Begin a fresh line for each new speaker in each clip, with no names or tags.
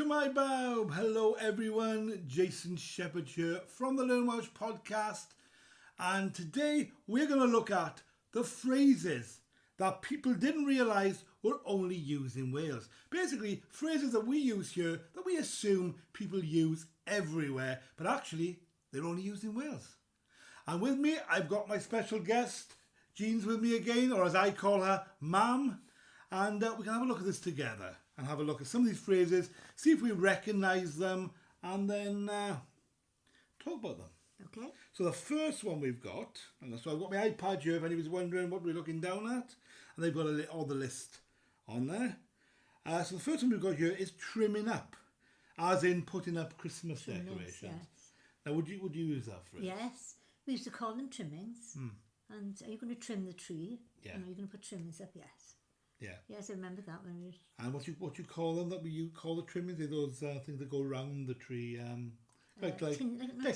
Shemai Bob, hello everyone, Jason Shepherd here from the Learn Welsh podcast, and today we're going to look at the phrases that people didn't realise were only used in Wales. Basically, phrases that we use here that we assume people use everywhere, but actually they're only used in Wales. And with me, I've got my special guest, Jean's with me again, or as I call her, Mam, and we can have a look at this together. And have a look at some of these phrases, see if we recognise them, and then talk about them.
Okay.
So the first one we've got, and so I've got my iPad here if anybody's wondering what we're looking down at, and they've got all the list on there. So the first one we've got here is trimming up, as in putting up Christmas decorations.
Yes.
Now, would you use that phrase?
Yes. We used to call them trimmings. And are you going to trim the tree?
Yeah.
And are you going to put trimmings up? Yes.
Yeah.
Yes, I remember that when we were...
And what you call them? That you call the trimmings? They're those things that go round the tree. Like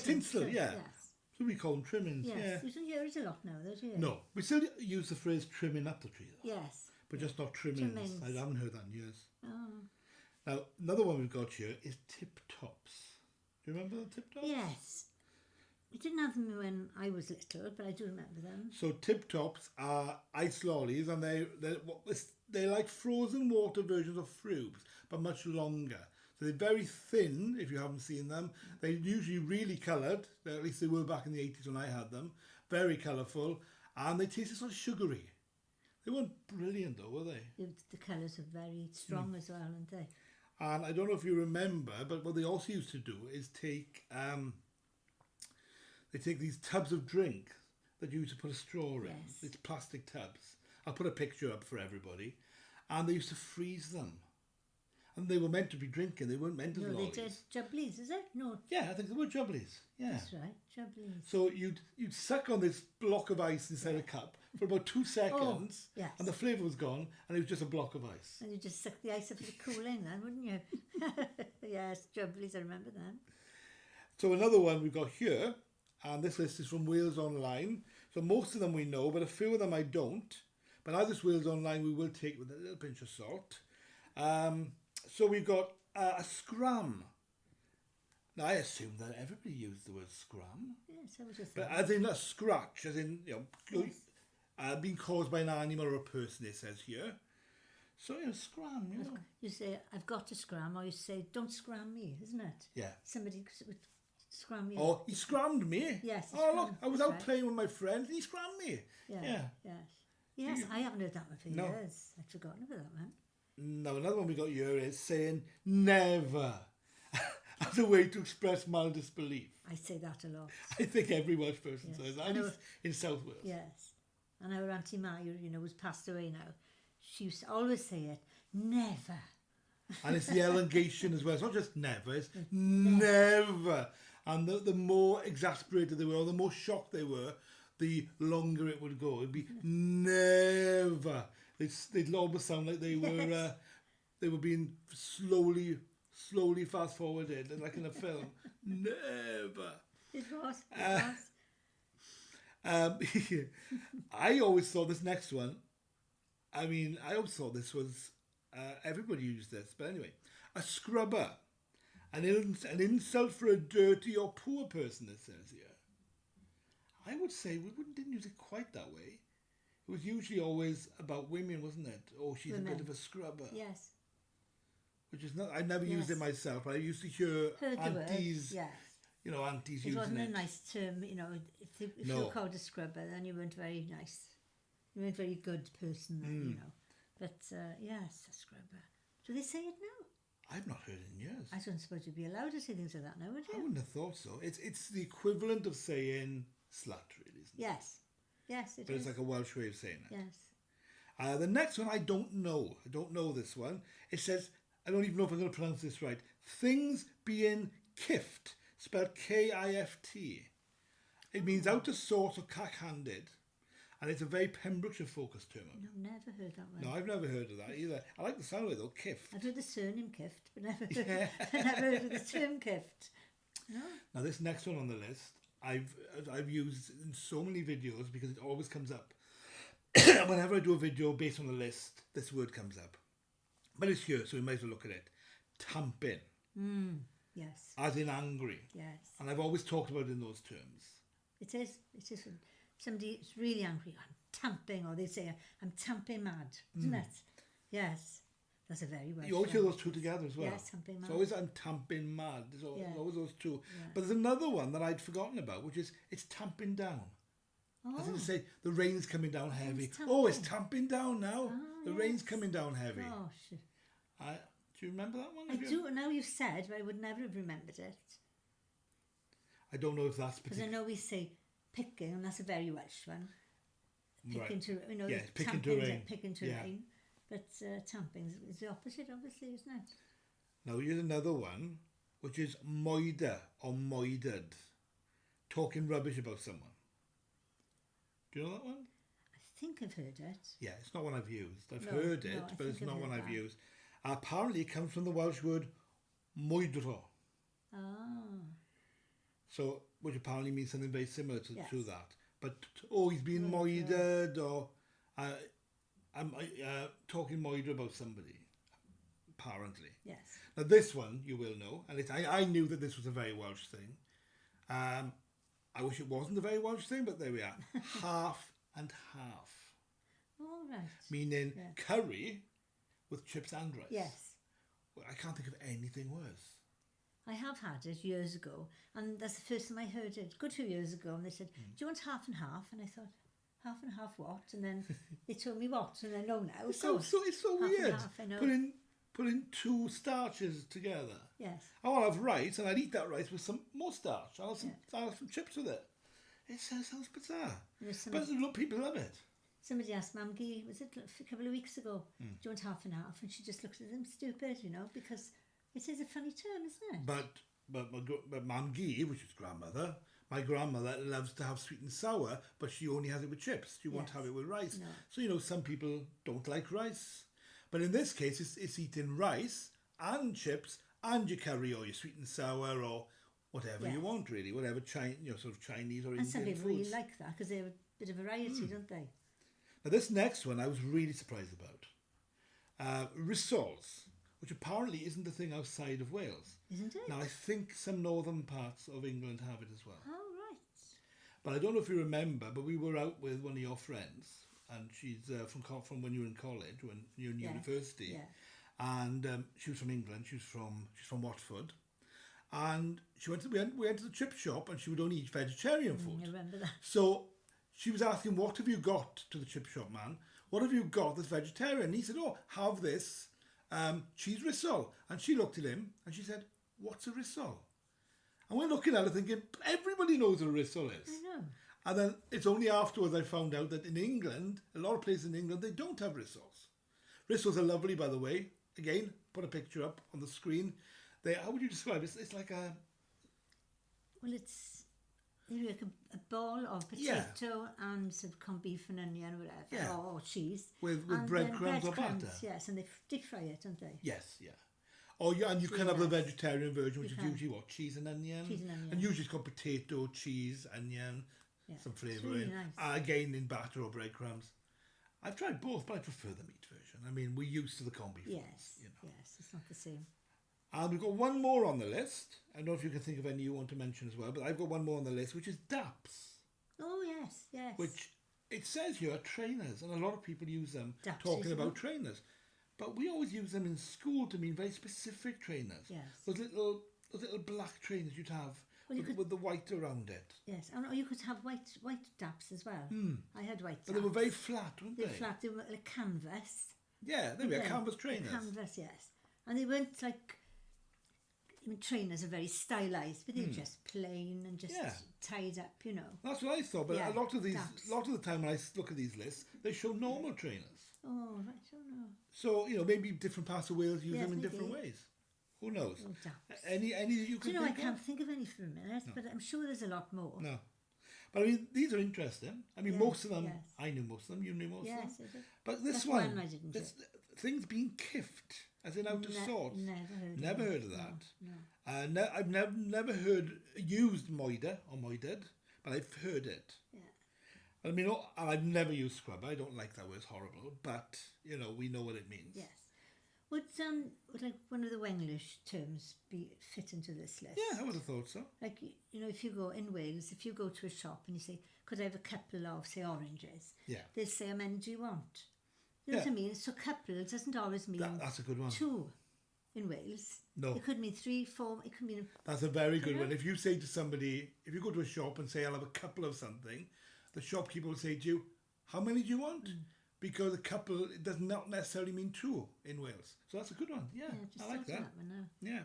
tinsel. Yeah.
Yes.
So we call them trimmings.
Yes.
Yeah.
You don't hear it a lot now, though, do you?
No, we still use the phrase trimming up the tree, though.
Yes.
But just not trimmings.
Trimmings.
I haven't heard that in years.
Oh.
Now, another one we've got here is tip tops. Do you remember the tip tops?
Yes. We didn't have them when I was little, but I do remember them.
So tip tops are ice lollies, and they're like frozen water versions of frubes, but much longer. So they're very thin, if you haven't seen them. They're usually really coloured, at least they were back in the 80s when I had them. Very colourful, and they tasted sort of sugary. They weren't brilliant though, were they?
The colours are very strong as well, aren't they?
And I don't know if you remember, but what they also used to do is take these tubs of drink that you used to put a straw in.
Yes.
It's plastic tubs. I'll put a picture up for everybody. And they used to freeze them. And they were meant to be drinking. They weren't meant as lollies.
No, they did jubblies, is it? No.
Yeah, I think they were jubblies. Yeah.
That's right, jubblies.
So you'd suck on this block of ice inside a cup for about 2 seconds.
Yes.
And the flavour was gone, and it was just a block of ice.
And you just suck the ice up to the cooling then, wouldn't you? Yes, jubblies, I remember them.
So another one we've got here, and this list is from Wales Online. So most of them we know, but a few of them I don't. But as it's Wales Online, we will take with a little pinch of salt. So we've got a scram. Now I assume that everybody used the word scram.
Yes, I was just
But as in a scratch, as in, being caused by an animal or a person, it says here. So, scram,
You say, I've got to scram, or you say, don't scram me, isn't it?
Yeah.
Somebody would scram me.
Oh, he scrammed me.
Yes.
Oh, look, I was out playing with my friends and he scrammed me.
Yeah. Yes, I haven't heard that one for years. I'd forgotten about that one.
Now, another one we got here is saying never as a way to express mild disbelief.
I say that a lot.
I think every Welsh person says that, at least in South Wales.
Yes. And our Auntie Maya, who's passed away now, she used to always say it, never.
And it's the elongation as well. It's not just never, it's never. And the more exasperated they were, or the more shocked they were, the longer it would go. It'd be never. They'd almost sound like they were being slowly fast forwarded, like in a film. Never.
It was.
I always thought this next one. I always thought this was everybody used this, but anyway, a scrubber, an insult for a dirty or poor person. It says here. I would say we didn't use it quite that way. It was usually always about women, wasn't it? Oh, she's a bit of a scrubber.
Yes.
Which is not. I never used it myself, but I used to hear aunties.
Yes.
Aunties using it.
It wasn't a nice term, if you were called a scrubber, then you weren't very nice. You weren't a very good person then, But, yes, a scrubber. Do they say it now?
I've not heard it in years.
I don't suppose you'd be allowed to say things like that now, would you?
I wouldn't have thought so. It's the equivalent of saying slut, really, isn't it?
Yes. Yes, it is.
But it's like a Welsh way of saying it.
Yes.
The next one I don't know. I don't know this one. It says, I don't even know if I'm going to pronounce this right. Things being kift, spelled K-I-F-T. It means out of sorts or cack-handed. And it's a very Pembrokeshire focused term.
I've never heard that one.
No, I've never heard of that either. I like the sound of it though, kift.
I've heard the surname kift, but never heard of the term kift. No.
Now this next one on the list, I've used in so many videos because it always comes up. Whenever I do a video based on the list, this word comes up. But it's here, so we might as well look at it. Tamping.
Yes.
as in angry.
Yes.
And I've always talked about it in those terms.
It is. It is. When somebody is really angry. I'm tamping, or they say, I'm tamping mad, isn't it? Yes. That's a very Welsh.
You always hear those two together as well.
Yes, tamping mad.
It's always I'm tamping mad. There's always those two.
Yeah.
But there's another one that I'd forgotten about, which is it's tamping down.
Oh.
As in to say, the rain's coming down heavy.
It's
It's tamping down now. The
yes.
rain's coming down heavy.
Gosh.
Do you remember that one?
I do. Now you've said, but I would never have remembered it.
I don't know if that's
Because I know we say picking, and that's a very Welsh one. Picking to,
picking to rain.
Picking to rain. But tamping is the opposite, obviously, isn't it?
Now here's another one, which is moider or moidered. Talking rubbish about someone. Do you know that one?
I think I've heard it.
Yeah, it's not one I've used. I've heard it, but it's not one I've
that.
used. Apparently it comes from the Welsh word moidro.
Oh.
So, which apparently means something very similar to that. But, he's been
Right,
moidered, or I'm talking moider about somebody, apparently.
Yes.
Now this one you will know, and I knew that this was a very Welsh thing. I wish it wasn't a very Welsh thing, but there we are. Half and half.
All right.
Meaning curry with chips and rice.
Yes.
Well, I can't think of anything worse.
I have had it years ago, and that's the first time I heard it. Good 2 years ago, and they said, "Do you want half and half?" And I thought, "Half and half what?" And then they told me what, and I know now.
It's so
half
weird.
And half, I know.
Putting two starches together.
Yes.
I'll have rice, and I'd eat that rice with some more starch. I'll have some chips with it. It sounds bizarre. But look, people love it.
Somebody asked Mam Gee, was it a couple of weeks ago, "Do you want half and half?" And she just looked at them stupid, because it is a funny term, isn't it?
But Mam Gee, which is grandmother, my grandmother loves to have sweet and sour, but she only has it with chips. She won't have it with rice.
No.
So, some people don't like rice. But in this case, it's eating rice and chips and your curry or your sweet and sour or whatever you want, really. Whatever sort of Chinese or Indian
and some people
foods.
really like that because they have a bit of variety, don't they?
Now, this next one I was really surprised about. Rissoles, which apparently isn't a thing outside of Wales.
Isn't it?
Now, I think some northern parts of England have it as well.
Oh, right.
But I don't know if you remember, but we were out with one of your friends, and she's from when you were in college, when you were in university.
Yeah.
And she was from England. She's from Watford. And we went to the chip shop, and she would only eat vegetarian food.
I remember that.
So she was asking, "What have you got?" to the chip shop man. "What have you got that's vegetarian?" And he said, "Oh, have this cheese rissole." And she looked at him and she said, "What's a rissole?" And we're looking at her thinking, everybody knows what a rissole is.
I know.
And then it's only afterwards I found out that in England, a lot of places in England, they don't have rissoles. Rissoles are lovely, by the way. Again, put a picture up on the screen. How would you describe it? It's like a...
Well, it's like a ball of potato and some corned beef and onion or whatever, or cheese.
With breadcrumbs or butter.
Yes, and they deep fry it, don't they?
Yes, yeah. And you can have the vegetarian version, which is usually cheese and onion.
Cheese and onion.
And usually it's got potato, cheese, onion, some flavouring.
Really nice.
Again, in batter or breadcrumbs. I've tried both, but I prefer the meat version. I mean, we're used to the corned beef.
Yes, yes, it's not the same.
And we've got one more on the list. I don't know if you can think of any you want to mention as well, but I've got one more on the list, which is Daps.
Oh, yes, yes.
Which, it says here, are trainers, and a lot of people use them
Daps
talking about trainers. But we always use them in school to mean very specific trainers.
Yes.
Those little black trainers you'd have with the white around it.
Yes, and you could have white Daps as well. I had white Daps.
But they were very flat, weren't they?
They were flat, they were like canvas.
Yeah, they were canvas trainers.
Canvas, yes. And they weren't like... trainers are very stylised, but they're just plain and just tied up,
That's what I thought, but a lot of the time when I look at these lists, they show normal trainers.
Oh, right, I don't know.
So, maybe different parts of Wales use them in different ways. Who knows?
Oh, Daps.
Any that you can think
I can't think of any for a minute, but I'm sure there's a lot more.
No. But I mean, these are interesting. I mean, most of them, I knew most of them, you knew most of them.
Yes, I did.
But this
That's
one,
I didn't
things being kift, as in out of sorts.
Never heard
of that.
No.
I've never used Moider or Moidered, but I've heard it.
Yeah.
I mean, I've never used scrub. I don't like that word, it's horrible. But, we know what it means.
Yes. Would like one of the Wenglish terms be fit into this list?
Yeah, I would have thought so.
Like, you know, if you go in Wales, if you go to a shop and you say, could I have a couple of, say, oranges?
Yeah.
They'll say, how many do you want? You know what I mean? So couple doesn't always mean
That's a good one.
two in Wales.
No.
It could mean 3, 4, it could mean...
That's a very good one. If you say to somebody, if you go to a shop and say, I'll have a couple of something, the shopkeeper will say to you, how many do you want? Because a couple, it does not necessarily mean two in Wales. So that's a good one. Yeah,
just
I like that.
one now.
Yeah.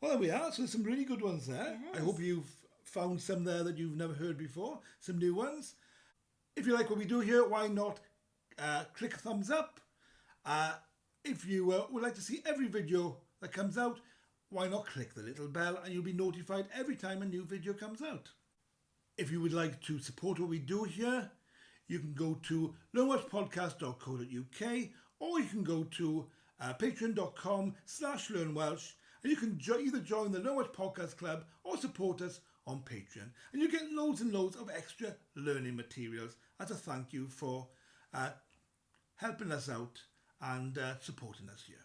Well, there we are. So there's some really good ones there.
Yes.
I hope you've found some there that you've never heard before. Some new ones. If you like what we do here, why not click a thumbs up? If you would like to see every video that comes out, why not click the little bell and you'll be notified every time a new video comes out. If you would like to support what we do here, you can go to learnwelshpodcast.co.uk or you can go to patreon.com/learnwelsh and you can either join the Learn Welsh Podcast Club or support us on Patreon. And you get loads and loads of extra learning materials as a thank you for helping us out and supporting us here.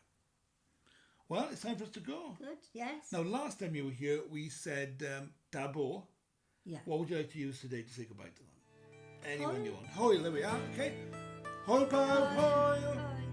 Well, it's time for us to go.
Good, yes.
Now, last time you were here, we said Dabo.
Yeah.
What would you like to use today to say goodbye to them? Anyone
Hoil.
you want. Hoil, there we are. Okay. Hoil, pow, hoil.
Bye.